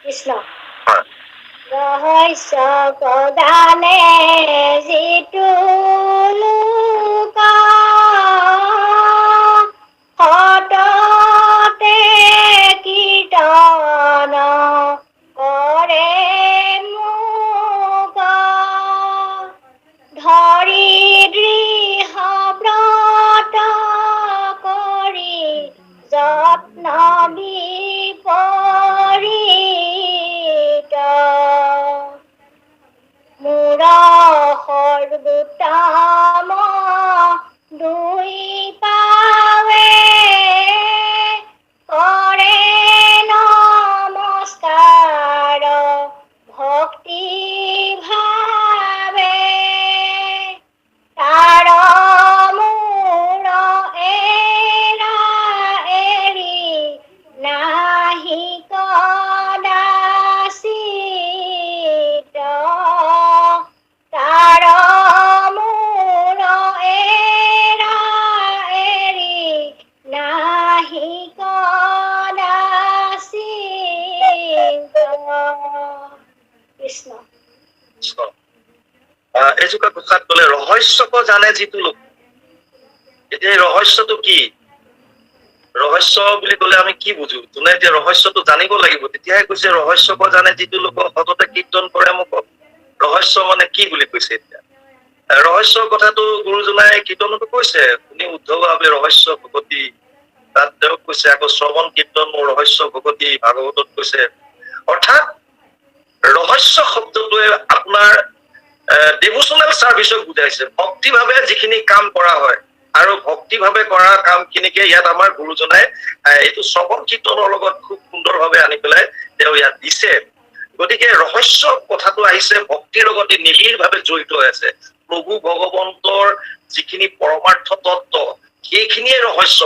কৃষ্ণ ৰহস্য প্ৰদানে যিটো লোক সততে কীৰ্তন কৰে মোক ধৰি দৃঢ় ব্ৰত কৰি যত্ন বিপৰীত মোৰ সৰ্বোত্তম দুই পাৱে কৰে নমস্কাৰ ভক্তি ভাৱে তাৰ মোৰ এৰা এৰি নাহি কদাচিত তাৰ মোৰ এৰা এৰি নাহি কদাচিত কৃষ্ণ এজোকা কথাত বোলে ৰহস্যক জানে যিটো লোক। এতিয়া এই ৰহস্যটো কি? ৰহস্য বুলি কলে আমি কি বুজো? যোনে এতিয়া ৰহস্যটো জানিব লাগিব, তেতিয়াহে কৈছে ৰহস্যক জানে যিটো লোক সততে কীৰ্তন কৰে মোক। ৰহস্য মানে কি বুলি কৈছে এতিয়া? ৰহস্যৰ কথাটো গুৰুজনাই কীৰ্তনতো কৈছে, শুনি উদ্ধৱ ভাৱে ৰহস্য ভকতি। তাত তেওঁক কৈছে আকৌ শ্ৰৱণ কীৰ্তন মোৰ ৰহস্য ভকতি, ভাগৱতত কৈছে। অৰ্থাৎ ৰহস্য শব্দটোৱে আপোনাৰ ডিভোচনেল চাৰ্ভিচক বুজাইছে। ভক্তি ভাৱে যিখিনি কাম কৰা হয় আৰু ভক্তি ভাৱে কৰা কাম খিনিকে ইয়াত আমাৰ গুৰুজনাই এইটো শ্ৰৱণ কীৰ্তনৰ লগত খুব সুন্দৰ ভাৱে আনি পেলাই তেওঁ ইয়াত দিছে। গতিকে ৰহস্য কথাটো আহিছে ভক্তিৰ লগতে নিবিড় ভাৱে জড়িত হৈ আছে। প্ৰভু ভগৱন্তৰ যিখিনি পৰমাৰ্থ তত্ত্ব সেইখিনিয়ে ৰহস্য।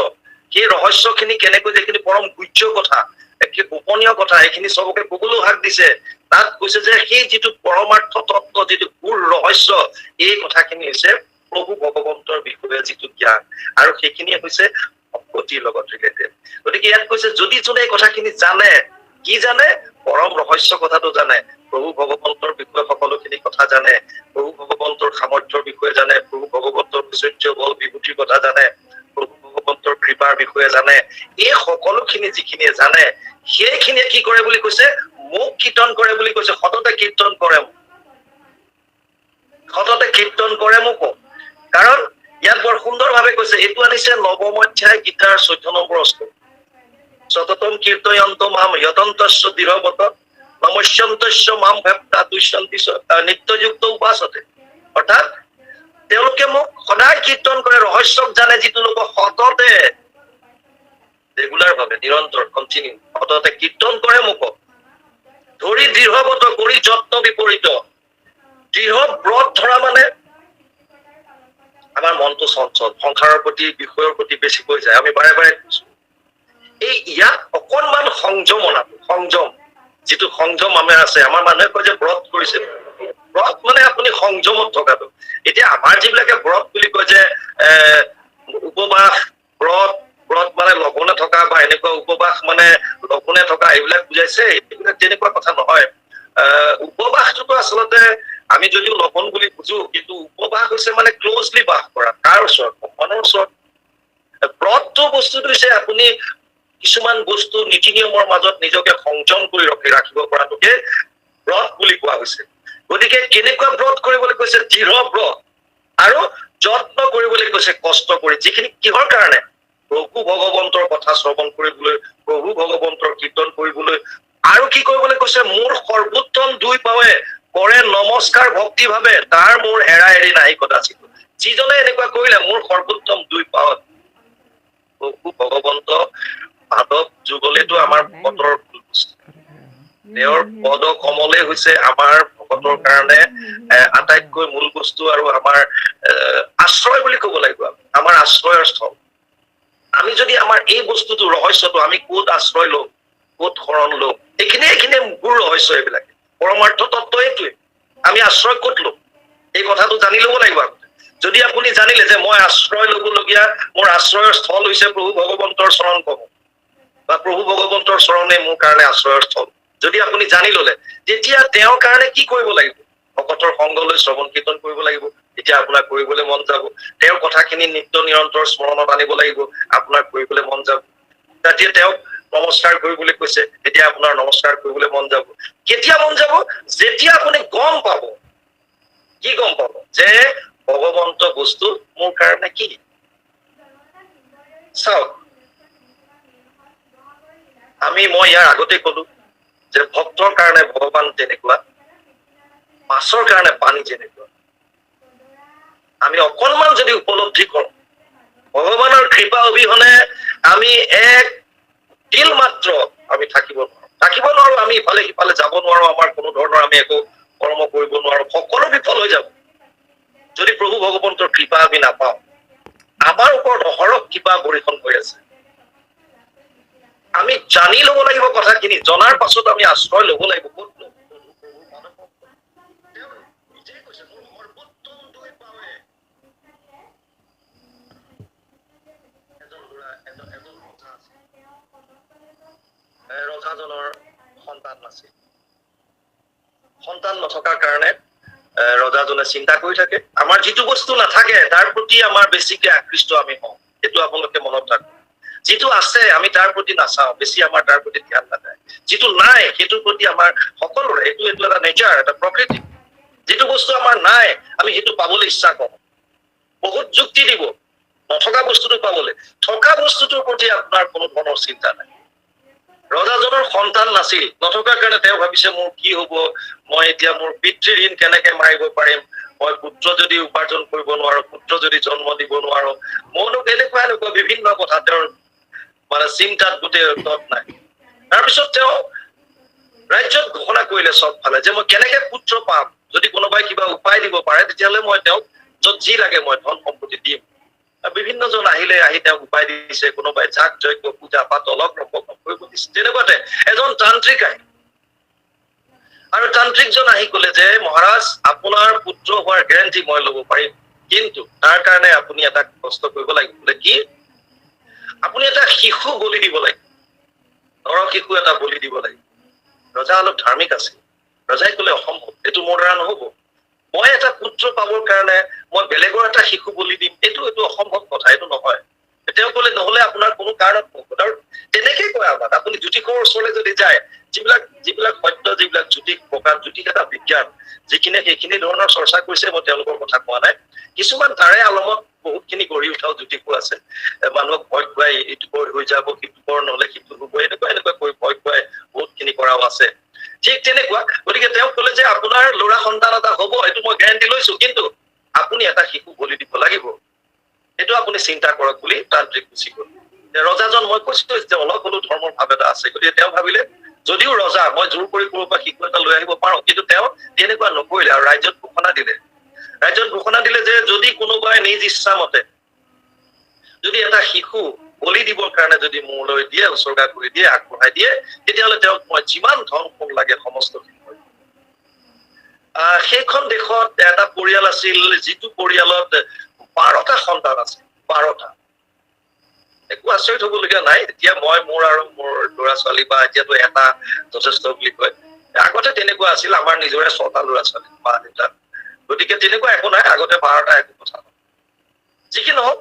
সেই ৰহস্য খিনি কেনেকৈ, যিখিনি পৰম গুহ্য কথা, একে গোপনীয় কথা, এইখিনি চবকে কবলৈ হাক দিছে। তাত কৈছে যে সেই যিটো পৰমাৰ্থ তত্ত্ব, যিটো গুৰ ৰহস্য, এই কথাখিনি হৈছে প্ৰভু ভগৱন্তৰ বিষয়ে যিটো জ্ঞান, আৰু সেইখিনিয়ে হৈছে ভক্তিৰ লগত ৰিলেটেড। গতিকে ইয়াত কৈছে যদি যোনে এই কথাখিনি জানে, কি জানে? পৰম ৰহস্য কথাটো জানে, প্ৰভু ভগৱন্তৰ বিষয়ে সকলোখিনি কথা জানে, প্ৰভু ভগৱন্তৰ সামৰ্থ্যৰ বিষয়ে জানে, প্ৰভু ভগৱন্তৰ ঐশ্বৰ্য বল বিভূতিৰ কথা জানে, প্ৰভু ভগৱন্তৰ কৃপাৰ বিষয়ে জানে। এই সকলোখিনি যিখিনিয়ে জানে সেইখিনিয়ে কি কৰে বুলি কৈছে? মোক কীৰ্তন কৰে বুলি কৈছে। সততে কীৰ্তন কৰে মোক, সততে কীৰ্তন কৰে মোক। কাৰণ ইয়াত বৰ সুন্দৰ ভাৱে কৈছে, এইটো আনিছে নৱম অধ্যায় গীতাৰ 14 নম্বৰ শ্লোক। সততম কীৰ্তয়ন্ত মাম যতন্তস্য দৃঢ়বত নমস্যন্তস্য মাম ভক্তা তুষ্যন্তি নিত্যযুক্ত উপাসতে। অৰ্থাৎ তেওঁলোকে মোক সদায় কীৰ্তন কৰে, ৰহস্যক জানে যিটো লোক সততে, ৰেগুলাৰ ভাৱে, নিৰন্তৰ, কণ্টিনিউ সততে কীৰ্তন কৰে মোক, ধৰি দৃঢ়বত কৰি যত্ন বিপৰীত। দৃঢ় ব্ৰত ধৰা মানে আমাৰ মনটো চঞ্চল, সংসাৰৰ প্ৰতি, বিষয়ৰ প্ৰতি বেছিকৈ যায়। আমি বাৰে বাৰে এই ইয়াত অকনমান সংযম অনাটো, সংযম, যিটো সংযম আমাৰ আছে। আমাৰ মানুহে কয় যে ব্ৰত কৰিছে, ব্ৰত মানে আপুনি সংযমত থকাটো। এতিয়া আমাৰ যিবিলাকে ব্ৰত বুলি কয় যে উপবাস, ব্ৰত, ব্ৰত মানে লঘোণে থকা বা এনেকুৱা উপবাস মানে লঘোণে থকা, এইবিলাক বুজাইছে। এইবিলাক তেনেকুৱা কথা নহয়। উপবাসটোতো আচলতে আমি যদিও লঘোণ বুলি বুজো, কিন্তু উপবাস হৈছে মানে ক্লজলি বাস কৰা। কাৰ ওচৰত? ভগৱানৰ ওচৰত। ব্ৰতটো বস্তুটো হৈছে আপুনি কিছুমান বস্তু নীতি নিয়মৰ মাজত নিজকে সংযম কৰি ৰাখিব পৰাটোকে ব্ৰত বুলি কোৱা হৈছে। গতিকে কেনেকুৱা ব্ৰত কৰিবলৈ কৈছে? দৃঢ় ব্ৰত, আৰু যত্ন কৰিবলৈ কৈছে কষ্ট কৰি। যিখিনি কিহৰ কাৰণে? প্ৰভু ভগৱন্তৰ কথা শ্ৰৱণ কৰিবলৈ, প্ৰভু ভগৱন্তৰ কীৰ্তন কৰিবলৈ। আৰু কি কৰিবলৈ কৈছে? মোৰ সৰ্বোত্তম দুই পাৱে কৰে নমস্কাৰ ভক্তি ভাৱে, তাৰ মোৰ এৰা এৰি নাই কদাচিত। যিজনে এনেকুৱা কৰিলে মোৰ সৰ্বোত্তম দুই পাৱত, প্ৰভু ভগৱন্ত মাধৱ যুগলেতো আমাৰ ভকতৰ তেওঁৰ পদ কমলে হৈছে আমাৰ ভকতৰ কাৰণে আটাইতকৈ মূল বস্তু, আৰু আমাৰ আশ্ৰয় বুলি কব লাগিব। আমাৰ আশ্ৰয়ৰ স্থল। আমি যদি আমাৰ এই বস্তুটো, ৰহস্যটো, আমি ক'ত আশ্ৰয় লম, ক'ত শৰণ লম, এইখিনিয়ে মূল ৰহস্য। এইবিলাকে পৰমাৰ্থ তত্ত্ব এইটোৱে। আমি আশ্ৰয় ক'ত লম, এই কথাটো জানি লব লাগিব। যদি আপুনি জানিলে যে মই আশ্ৰয় লবলগীয়া, মোৰ আশ্ৰয়ৰ স্থল হৈছে প্ৰভু ভগৱন্তৰ চৰণ কমল, বা প্ৰভু ভগৱন্তৰ চৰণে মোৰ কাৰণে আশ্ৰয়ৰ স্থল, যদি আপুনি জানি ললে তেতিয়া তেওঁৰ কাৰণে কি কৰিব লাগিব? ভকতৰ সংগলৈ শ্ৰৱণ কীৰ্তন কৰিব লাগিব, তেতিয়া আপোনাৰ কৰিবলৈ মন যাব। তেওঁৰ কথাখিনি নিত্য নিৰন্তৰ স্মৰণত আনিব লাগিব, আপোনাৰ কৰিবলৈ মন যাব। তেতিয়া তেওঁক নমস্কাৰ কৰিবলৈ কৈছে, তেতিয়া আপোনাৰ নমস্কাৰ কৰিবলৈ মন যাব। কেতিয়া মন যাব? যেতিয়া আপুনি গম পাব। কি গম পাব? যে ভগৱন্ত বস্তু মোৰ কাৰণে কি? চাওক, মই ইয়াৰ আগতে কলো যে ভক্তৰ কাৰণে ভগৱান তেনেকুৱা, মাছৰ কাৰণে পানী যেনেকুৱা। আমি অকণমান যদি উপলব্ধি কৰো, ভগৱানৰ কৃপা অবিহনে আমি এক তিল মাত্ৰ আমি থাকিব নোৱাৰো। আমি ইফালে সিফালে যাব নোৱাৰো, আমাৰ কোনো ধৰণৰ আমি একো কৰ্ম কৰিব নোৱাৰো, সকলো বিফল হৈ যাব যদি প্ৰভু ভগৱন্তৰ কৃপা আমি নাপাওঁ। আমাৰ ওপৰত অহৰহ কৃপা বৰ্ষণ হৈ আছে। আমি জানি লব লাগিব কথাখিনি, জনাৰ পাছত আমি আশ্ৰয় লব লাগিব। ৰজাজনৰ সন্তান নাছিল। সন্তান নথকাৰ কাৰণে ৰজাজনে চিন্তা কৰি থাকে। আমাৰ যিটো বস্তু নাথাকে তাৰ প্ৰতি আমাৰ বেছিকে আকৃষ্ট আমি হওঁ, সেইটো আপোনালোকে মনত ৰাখক। যিটো আছে আমি তাৰ প্ৰতি নাচাওঁ, বেছি আমাৰ তাৰ প্ৰতি ধ্যান নাযায়। যিটো নাই সেইটোৰ প্ৰতি আমাৰ সকলোৰে এইটো এটা নেচাৰ, এটা প্ৰকৃতি। যিটো বস্তু আমাৰ নাই আমি সেইটো পাবলৈ ইচ্ছা কৰো, বহুত যুক্তি দিব নথকা বস্তুটো পাবলৈ। থকা বস্তুটোৰ প্ৰতি আপোনাৰ কোনো ধৰণৰ চিন্তা নাই। ৰজাজনৰ সন্তান নাছিল, নথকাৰ কাৰণে তেওঁ ভাবিছে মোৰ কি হব, মই এতিয়া মোৰ পিতৃ ঋণ কেনেকে মাৰিব পাৰিম, মই পুত্ৰ যদি উপাৰ্জন কৰিব নোৱাৰো, পুত্ৰ যদি জন্ম দিব নোৱাৰো, মইনো এনেকুৱা বিভিন্ন কথা তেওঁৰ চিন্তাত গোটেই তত নাই। তাৰপিছত তেওঁ ৰাজ্যত ঘোষণা কৰিলে চবফালে যে মই কেনেকে পুত্ৰ পাম, যদি কোনোবাই কিবা উপায় দিব পাৰে তেতিয়াহলে মই তেওঁক যত যি লাগে মই ধন সম্পত্তি দিম। বিভিন্ন জন আহি তেওঁক উপায় দিছে, কোনোবাই যাগ যজ্ঞ পূজা পাত অলপ কৰিব দিছে। তেনেকুৱাতে এজন তান্ত্ৰিক আহি, আৰু তান্ত্ৰিকজন আহি কলে যে মহাৰাজ আপোনাৰ পুত্ৰ হোৱাৰ গেৰেণ্টি মই লব পাৰিম, কিন্তু তাৰ কাৰণে আপুনি এটা কষ্ট কৰিব লাগিব। বোলে কি? আপুনি এটা শিশু বলি দিব লাগিব, নৰ শিশু এটা বলি দিব লাগিব। ৰজা অলপ ধাৰ্মিক আছিল। ৰজাই কলে অসম্ভৱ, এইটো মোৰ দ্বাৰা নহব। মই এটা পুত্ৰ পাবৰ কাৰণে মই বেলেগৰ এটা শিশু বলি দিম, এইটো অসম্ভৱ কথা, এইটো নহয়। তেওঁ কলে নহলে আপোনাৰ কোনো কাৰণত নহব। আৰু তেনেকেই কয় আমাক, আপুনি জ্যোতিষৰ ওচৰলৈ যদি যায়, যিবিলাক সত্য, যিবিলাক জ্যোতিষ প্ৰকাশ, জ্যোতিষ এটা বিজ্ঞান, যিখিনিয়ে সেইখিনি ধৰণৰ চৰ্চা কৰিছে, মই তেওঁলোকৰ কথা কোৱা নাই। কিছুমান তাৰে আলমত বহুতখিনি গঢ়ি উঠাও জ্যোতিষো আছে। মানুহক ভয় খুৱাই এইটো হৈ যাব, সিটো কৰ নহলে সিটো হব, এনেকুৱা কৈ ভয় খুৱাই বহুতখিনি কৰাও আছে। ঠিক তেনেকুৱা, গতিকে তেওঁ কলে যে আপোনাৰ ল'ৰা সন্তান এটা হব, এইটো মই গেৰেণ্টি লৈছো, কিন্তু আপুনি এটা শিশু বলি দিব লাগিব, সেইটো আপুনি চিন্তা কৰক বুলি তান্ত্ৰিক গুচি গল। ৰজাজন, মই কৈছো যে অলপ হলেও ধৰ্মৰ ভাৱ এটা আছে, গতিকে তেওঁ ভাবিলে যদিও ৰজা, মই জোৰ কৰি ক'ৰ পৰা শিশু এটা লৈ আহিব পাৰো, কিন্তু তেওঁ তেনেকুৱা নকৰিলে। আৰু ৰাজ্যত ঘোষণা দিলে যে যদি কোনোবাই নিজ ইচ্ছা মতে যদি এটা শিশু বলি দিবৰ কাৰণে যদি মোলৈ দিয়ে, উচৰ্গা কৰি দিয়ে, আগবঢ়াই দিয়ে, তেতিয়াহলে তেওঁক মই যিমান ধন সোণ লাগে সমস্ত সেইখন দেশত এটা পৰিয়াল আছিল, যিটো পৰিয়ালত 12টা সন্তান আছিল। 12টা। একো আচৰিত হবলগীয়া নাই। এতিয়া মোৰ আৰু মোৰ ল'ৰা ছোৱালী, বা এতিয়াতো এটা যথেষ্ট বুলি কয়, আগতে তেনেকুৱা আছিল। আমাৰ নিজৰে 6টা ল'ৰা ছোৱালী, মা দেউতা, গতিকে তেনেকুৱা একো নাই। আগতে 12টা একো কথা নহয়। যি কি নহওক,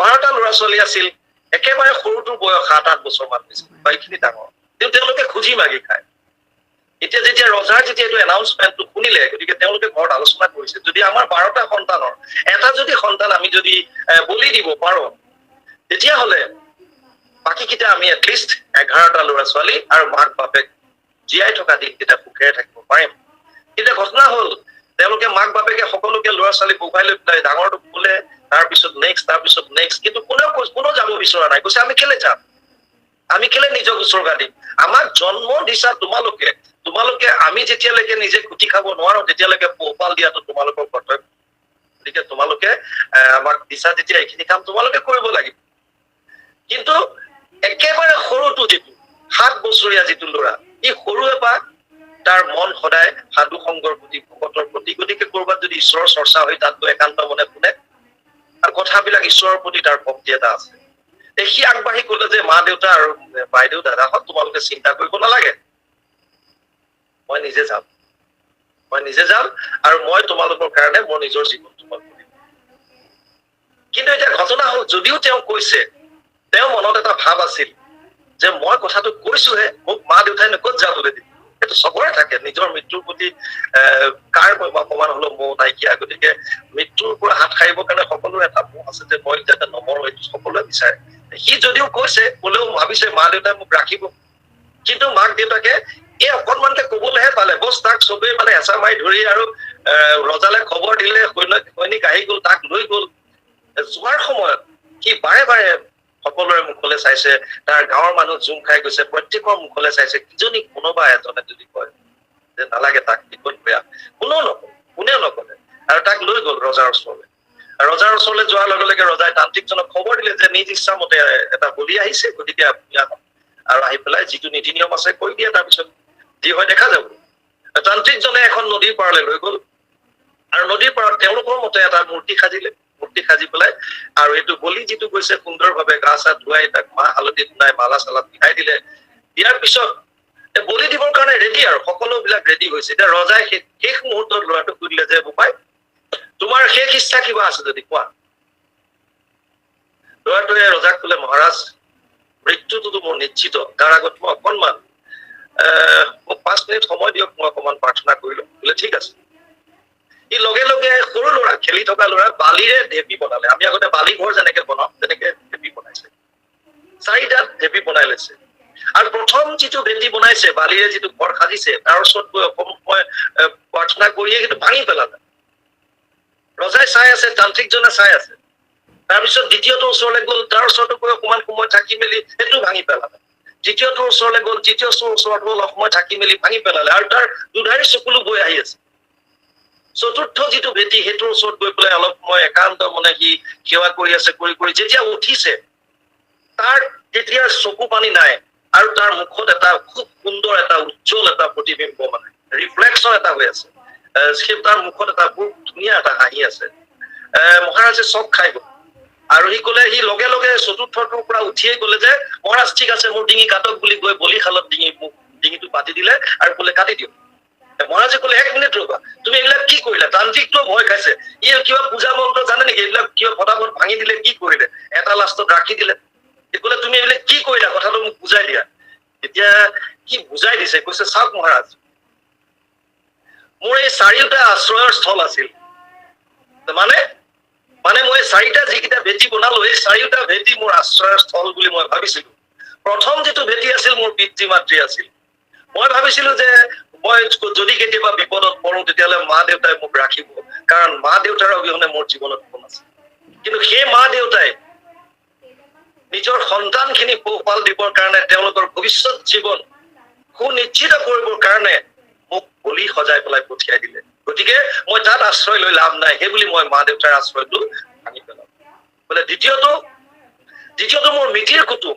12টা ল'ৰা ছোৱালী আছিল। একেবাৰে সৰুটোৰ বয়স 7-8 বছৰ মান হৈছিল, বাকীখিনি ডাঙৰ। কিন্তু তেওঁলোকে খুজি মাগি খায়। এতিয়া যেতিয়া ৰজাৰ এইটো এনাউন্সমেন্টটো শুনিলে, গতিকে তেওঁলোকে ঘৰত আলোচনা কৰিছে, যদি আমাৰ 12টা সন্তানৰ এটা যদি সন্তান আমি যদি বলি দিব পাৰো, তেতিয়াহলে বাকীকেইটা আমি এটলিষ্ট 11টা ল'ৰা ছোৱালী আৰু মাক বাপেক জীয়াই থকা দিনকেইটা সুখেৰে থাকিব পাৰিম। এতিয়া ঘটনা হল, তেওঁলোকে মাক বাপেকে সকলোকে ল'ৰা ছোৱালী বহুৱাই লৈ পেলাই ডাঙৰটো বোলে, তাৰপিছত নেক্সট, কিন্তু কোনো যাব বিচৰা নাই। কৈছে আমি কেলে যাম, আমি কেলে নিজক উচৰ্গা দিম? আমাক জন্ম দিছা তোমালোকে আমি যেতিয়ালৈকে নিজে খুটি খাব নোৱাৰো, তেতিয়ালৈকে পোহপাল দিয়াটো তোমালোকৰ কৰ্তব্য। গতিকে তোমালোকে আমাক দিছা যেতিয়া এইখিনি কাম তোমালোকে কৰিব লাগিব। কিন্তু একেবাৰে সৰুটো যিটো 7 বছৰীয়া যিটো ল'ৰা, ই সৰুৰে পৰা তাৰ মন সদায় সাধু সংগৰ প্ৰতি, ভকতৰ প্ৰতি। গতিকে কৰবাত যদি ঈশ্বৰৰ চৰ্চা হৈ তাততো একান্ত মনে শুনে, আৰু কথাবিলাক ঈশ্বৰৰ প্ৰতি তাৰ ভক্তি এটা আছে। সি আগবাঢ়ি কলে যে মা দেউতা আৰু বাইদেউ দাদাহঁত, তোমালোকে চিন্তা কৰিব নালাগে, মই নিজে যাম আৰু মই তোমালোকৰ কাৰণে মোৰ নিজৰ জীৱনটো মই কৰিম। কিন্তু এতিয়া ঘটনা হ'ল, যদিও তেওঁ কৈছে, তেওঁ মনত এটা ভাৱ আছিল যে মই কথাটো কৈছোহে, মোক মা দেউতাই ক'ত যাবলৈ দিব। সেইটো চবৰে থাকে, নিজৰ মৃত্যুৰ প্ৰতি কাৰ অকমান হলেও মোহ নাইকিয়া। গতিকে মৃত্যুৰ পৰা হাত সাৰিবৰ কাৰণে সকলোৰে এটা মোহ আছে যে মই যাতে নমৰো, এইটো সকলোৱে বিচাৰে। সি যদিও কৈছে, ক'লেও ভাবিছে মা দেউতাই মোক ৰাখিব। কিন্তু মাক দেউতাকে এই অকনমানকে কবলৈহে পালে, বছ তাক চবেই মানে হেঁচা মাৰি ধৰি আৰু ৰজালে খবৰ দিলে, সৈনিক আহি গল, তাক লৈ গল। যোৱাৰ সময়ত সি বাৰে বাৰে সকলোৰে মুখলৈ চাইছে, তাৰ গাঁৱৰ মানুহ জুম খাই গৈছে, প্ৰত্যেকৰ মুখলৈ চাইছে। কিজনী কোনোবা এজনে যদি কয় যে নালাগে, তাক বিপদ বেয়া, কোনেও নকলে। আৰু তাক লৈ গল ৰজাৰ ওচৰলৈ। ৰজাৰ ওচৰলৈ যোৱাৰ লগে লগে ৰজাই তান্ত্ৰিকজনক খবৰ দিলে যে নিজ ইচ্ছা মতে এটা বলি আহিছে, গতিকে আপুনি আহক আৰু আহি পেলাই যিটো নীতি নিয়ম আছে কৰি দিয়ে, তাৰপিছত যি হয় দেখা যাব। তান্ত্ৰিকজনে এখন নদীৰ পাৰলৈ লৈ গল আৰু নদীৰ পাৰত তেওঁলোকৰ মতে এটা মূৰ্তি সাজি পেলাই আৰু এইটো বলি যিটো গৈছে সুন্দৰভাৱে গা চা ধুৱাই তাক মাহ হালধি ধুৱাই মালা চালা পিন্ধাই দিলে। দিয়াৰ পিছত বলি দিবৰ কাৰণে ৰেডি, আৰু সকলোবিলাক ৰেডি হৈছে। এতিয়া ৰজাই শেষ মুহূৰ্তত ল'ৰাটোক সুধিলে যে বোপাই, তোমাৰ শেষ ইচ্ছা কিবা আছে যদি কোৱা। ল'ৰাটোৱে ৰজাক কলে, মহাৰাজ মৃত্যুটোতো মোৰ নিশ্চিত, তাৰ আগত মই অকনমান মোক 5 মিনিট সময় দিয়ক, মই অকমান প্ৰাৰ্থনা কৰিলো। বোলে ঠিক আছে। ই লগে লগে সৰু ল'ৰা, খেলি থকা ল'ৰা, বালিৰে ঢেপি বনালে। আমি আগতে বালি ঘৰ যেনেকে বনাও তেনেকে ঢেপি বনাইছে, 4টা ঢেপি বনাই লৈছে। আৰু প্ৰথম যিটো ভেটি বনাইছে, বালিৰে যিটো ঘৰ সাজিছে, তাৰ ওচৰত গৈ অসময় প্ৰাৰ্থনা কৰিয়ে সেইটো ভাঙি পেলালে। ৰজাই চাই আছে, তান্ত্ৰিকজনে চাই আছে। তাৰপিছত দ্বিতীয়টো ওচৰলৈ গ'ল, তাৰ ওচৰতো গৈ অকমান সময় থাকি মেলি সেইটো ভাঙি পেলালে। তৃতীয়টোৰ ওচৰলৈ গ'ল, তৃতীয়টোৰ ওচৰত গ'ল, অসময় থাকি মেলি ভাঙি পেলালে। আৰু তাৰ দুধাৰি চকুলো বৈ আহি আছে। চতুৰ্থ যিটো ভেটি, সেইটোৰ ওচৰত গৈ পেলাই অলপ সময় একান্ত মনে সি সেৱা কৰি আছে। কৰি যেতিয়া উঠিছে, তাৰ তেতিয়া চকু পানী নাই আৰু তাৰ মুখত এটা খুব সুন্দৰ এটা উজ্জ্বল এটা প্ৰতিবিম্ব, মানে ৰিফ্লেকশ্যন এটা হৈ আছে। সেই তাৰ মুখত এটা খুব ধুনীয়া এটা হাঁহি আছে। মহাৰাজে চক খাই গল আৰু সি কলে, সি লগে লগে চতুৰ্থটোৰ পৰা উঠিয়ে কলে যে মহাৰাজ ঠিক আছে, মোৰ ডিঙি কাটক বুলি কৈ বলিশালত ডিঙিটো পাতি দিলে আৰু কলে কাটি দিয়ক। মহাৰাজে কলে, 1 মিনিট ৰবা, তুমি এইবিলাক কি কৰিলা? তান্ত্ৰিকটো ভয় খাইছে, ই কিবা পূজা মন্ত্ৰ জানে নেকি? এইবিলাক কিবা ফটাফট ভাঙি দিলে, কি কৰিলে? এটা লাষ্টত ৰাখি দিলে। কলে তুমি এইবিলাক কি কৰিলা, কথাটো মোক বুজাই দিয়া। এতিয়া কি বুজাই দিছে, কৈছে চাওক মহাৰাজ, মোৰ এই 4টা আশ্ৰয়ৰ স্থল আছিল। মানে মই 4টা যিকেইটা ভেটি বনালো, এই 4টা ভেটি মোৰ আশ্ৰয়ৰ স্থল বুলি মই ভাবিছিলো। প্ৰথম যিটো ভেটি আছিল মোৰ পিতৃ মাতৃ আছিল। মই ভাবিছিলো যে মই যদি কেতিয়াবা বিপদত পৰো, তেতিয়াহ'লে মা দেউতাই মোক ৰাখিব, কাৰণ মা দেউতাৰ অবিহনে মোৰ জীৱনত কোন আছে। কিন্তু সেই মা দেউতাই নিজৰ সন্তানখিনি পোহপাল দিবৰ কাৰণে, তেওঁলোকৰ ভৱিষ্যত জীৱন সুনিশ্চিত কৰিবৰ কাৰণে মোক বলি সজাই পেলাই পঠিয়াই দিলে। গতিকে মই তাত আশ্ৰয় লৈ লাভ নাই, সেই বুলি মই মা দেউতাৰ আশ্ৰয়টো ভাঙি পেলাম। বোলে দ্বিতীয়টো মোৰ মিতিৰ কুটুম।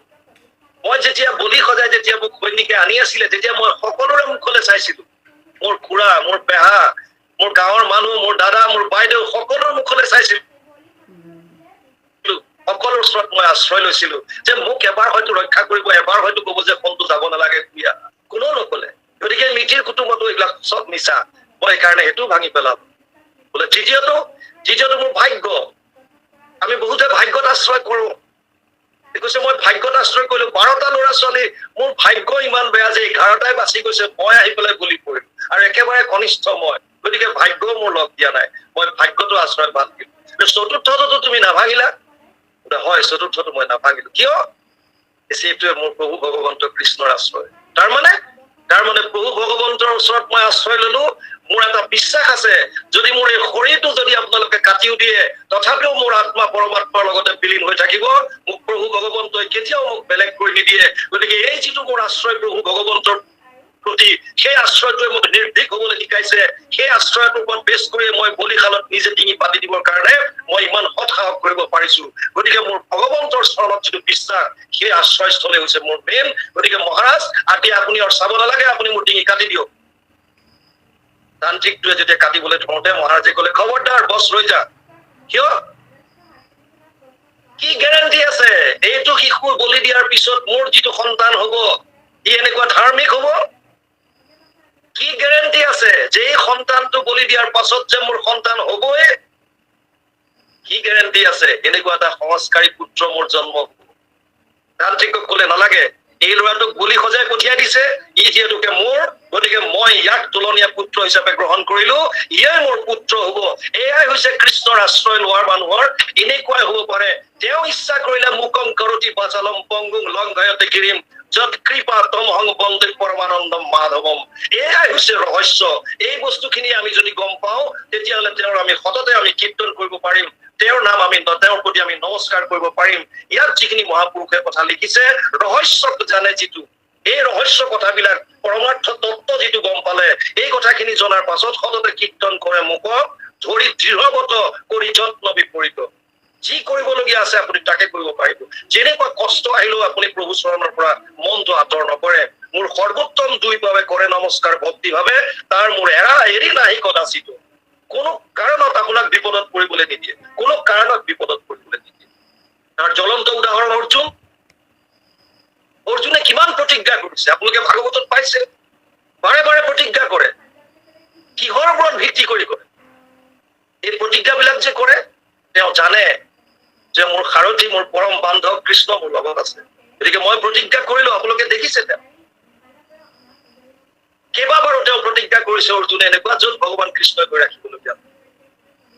মই যেতিয়া বলি সজাই যেতিয়া মোক সৈনিকে আনি আছিলে, তেতিয়া মই সকলোৰে মুখলৈ চাইছিলো। মোৰ খুৰা, মোৰ পেহা, মোৰ গাঁৱৰ মানুহ, মোৰ দাদা, মোৰ বাইদেউ, সকলোৰে মুখলৈ চাইছিলো। সকলোৰ ওচৰত মই আশ্ৰয় লৈছিলো যে মোক এবাৰ হয়তো ৰক্ষা কৰিব, এবাৰ হয়তো কব যে ফোনটো যাব নালাগে, কুইয়া। কোনেও নকলে। গতিকে মিতিৰ কুটুমতো এইবিলাক চব মিছা, মই সেইকাৰণে সেইটোও ভাঙি পেলাম। বোলে তৃতীয়টো মোৰ ভাগ্য। আমি বহুতে ভাগ্যত আশ্ৰয় কৰো। কৈছে মই ভাগ্যত আশ্ৰয় কৰিলো, 12টা ল'ৰা ছোৱালী, মোৰ ভাগ্য ইমান বেয়া যে 11টাই বাচি গৈছে, মই আহি পেলাই বলি পৰিলো, আৰু একেবাৰে কনিষ্ঠ মই। গতিকে ভাগ্যও মোৰ লগ দিয়া নাই, মই ভাগ্যটো আশ্ৰয় বাদ দিলো। চতুৰ্থটো তুমি নাভাঙিলা? হয়, চতুৰ্থটো মই নাভাঙিলো। কিয়? সেইটোৱে মোৰ প্ৰভু ভগৱন্ত কৃষ্ণৰ আশ্ৰয়। তাৰমানে প্ৰভু ভগৱন্তৰ ওচৰত মই আশ্ৰয় ললো। মোৰ এটা বিশ্বাস আছে, যদি মোৰ এই শৰীৰটো যদি আপোনালোকে কাটিও দিয়ে, তথাপিও মোৰ আত্মা পৰমাত্মাৰ লগতে বিলীন হৈ থাকিব। মোক প্ৰভু ভগৱন্তই কেতিয়াও মোক বেলেগ কৰি নিদিয়ে। গতিকে এই যিটো মোৰ আশ্ৰয় প্ৰভু ভগৱন্তৰ প্ৰতি, সেই আশ্ৰয়টোৱে মোক নিৰ্ভীক হবলৈ শিকাইছে। সেই আশ্ৰয়টোৰ ওপৰত বেছ কৰি মই বলিশালত নিজে ডিঙি পাতি দিবৰ কাৰণে মই ইমান সৎসাহস কৰিব পাৰিছো। গতিকে মোৰ ভগৱন্তৰ চৰণত যিটো বিশ্বাস, সেই আশ্ৰয়স্থলে হৈছে মোৰ মেইন। গতিকে মহাৰাজ, আজি আপুনি আৰু চাব নালাগে, আপুনি মোৰ ডিঙি কাটি দিয়ক। তান্ত্ৰিকটোৱে যেতিয়া কাটিবলৈ ধৰোতে মহাৰাজে কলে, খবৰদাৰ বছ, ৰৈ যা। কিয়? কি গেৰাণ্টি আছে এইটো শিশু বলি দিয়াৰ পিছত মোৰ যিটো সন্তান হব, ই এনেকুৱা ধাৰ্মিক হব? কি গেৰাণ্টি যে এই সন্তানটো বলি দিয়াৰ পাছত যে মোৰ সন্তান হবই, কি গ্যাৰান্টি আছে এনেকুৱা এটা সংস্কাৰী পুত্ৰ মোৰ জন্ম হ'ব? তান্ত্ৰিকক কলে নালাগে, এই ল'ৰাটোক বলি সজাই পঠিয়াই দিছে, ই যিহেতুকে মোৰ, গতিকে মই ইয়াক তুলনীয়া পুত্ৰ হিচাপে গ্ৰহণ কৰিলো, ইয়ে মোৰ পুত্ৰ হব। এয়াই হৈছে কৃষ্ণৰ আশ্ৰয় লোৱাৰ মানুহৰ এনেকুৱাই হব পাৰে। তেওঁ ইচ্ছা কৰিলে মুকং কৰতি বাচালম পংগুং লংঘয়তে গিৰিম যত কৃপা তমহং বন্দে পৰমানন্দম মাধৱম। এয়াই হৈছে ৰহস্য। এই বস্তুখিনি আমি যদি গম পাওঁ, তেতিয়াহ'লে তেওঁৰ আমি সততে আমি কীৰ্তন কৰিব পাৰিম, তেওঁৰ নাম আমি তেওঁৰ প্ৰতি আমি নমস্কাৰ কৰিব পাৰিম। ইয়াত যিখিনি মহাপুৰুষে কথা লিখিছে, ৰহস্য জানে যিটো, এই ৰহস্য কথাবিলাক পৰমাৰ্থ তত্ত্ব যিটো গম পালে, এই কথাখিনি জনাৰ পাছত সততে কীৰ্তন কৰে মুখক ধৰি দৃঢ়গত কৰি যত্ন বিপৰীত। যি কৰিবলগীয়া আছে আপুনি তাকে কৰিব পাৰিব। যেনেকুৱা কষ্ট আহিলেও আপুনি প্ৰভু চৰণৰ পৰা মনটো আঁতৰ নকৰে। মোৰ সৰ্বোত্তম দুই বাবে কৰে নমস্কাৰ ভক্তি ভাৱে, তাৰ মোৰ এৰি নাহি কদাচিত। কোনো কাৰণত আপোনাক বিপদত পৰিবলৈ নিদিয়ে, কোনো কাৰণত বিপদত পৰিবলৈ নিদিয়ে। তাৰ জ্বলন্ত উদাহৰণ অৰ্জুন। অৰ্জুনে কিমান প্ৰতিজ্ঞা কৰিছে আপোনালোকে ভাগৱতত পাইছে, বাৰে বাৰে প্ৰতিজ্ঞা কৰে। কিহৰ ওপৰত ভিত্তি কৰি কৰে? এই প্ৰতিজ্ঞাবিলাক যে কৰে, তেওঁ জানে যে মোৰ সাৰথী, মোৰ পৰম বান্ধৱ কৃষ্ণ মোৰ লগত আছে, গতিকে মই প্ৰতিজ্ঞা কৰিলো। আপোনালোকে দেখিছে তেওঁ কেইবাবাৰো তেওঁ প্ৰতিজ্ঞা কৰিছে অৰ্জুনে এনেকুৱা, য'ত ভগৱান কৃষ্ণই গৈ ৰাখিবলগীয়া।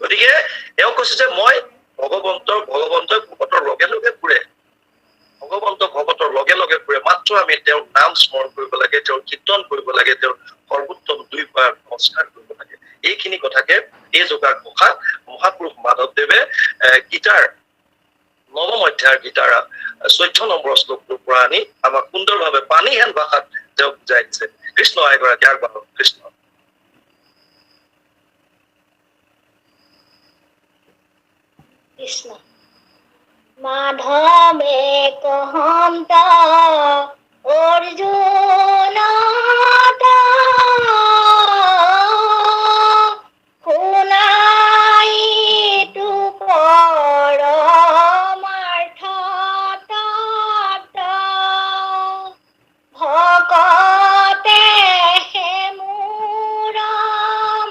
গতিকে তেওঁ কৈছে যে মই ভগৱন্তই ভগৱতৰ লগে লগে ফুৰে, ভগৱন্ত ভগৱতৰ লগে লগে ফুৰে, মাত্ৰ আমি তেওঁৰ নাম স্মৰণ কৰিব লাগে, তেওঁৰ কীৰ্তন কৰিব লাগে, তেওঁৰ সৰ্বোত্তম দুই বাৰ নমস্কাৰ কৰিব লাগে। এইখিনি কথাকে এই যোগাৰ ঘোষা মহাপুৰুষ মাধৱদেৱে গীতাৰ নৱম অধ্যায়ৰ গীতাৰ 14 নম্বৰ শ্লোকটোৰ পৰা আনি আমাক সুন্দৰভাৱে পানীহেন ভাষাত তেওঁ বুজাই দিছে। কৃষ্ণ এগৰাকী আগবাঢ়ক। কৃষ্ণ। কৃষ্ণ। মাধৱে কহন্ত অৰ্জুন শুনাই তু পৰমাৰ্থ তত্ত্ব, ভকতে হে মোৰ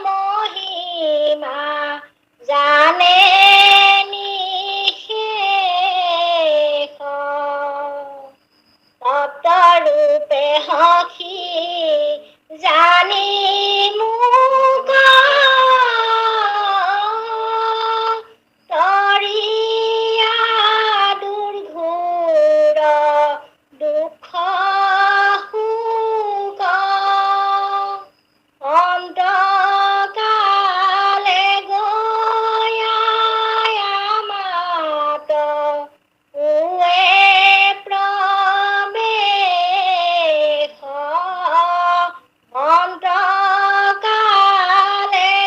মহিমা জানে নিশেষ, তত্ত্বৰূপে সখী জানি মোক তৰিয়া দুৰ্ঘোৰ দুখ শোক, অন্তকালে গয়া মাত উৱে প্ৰবেশ, অন্তকালে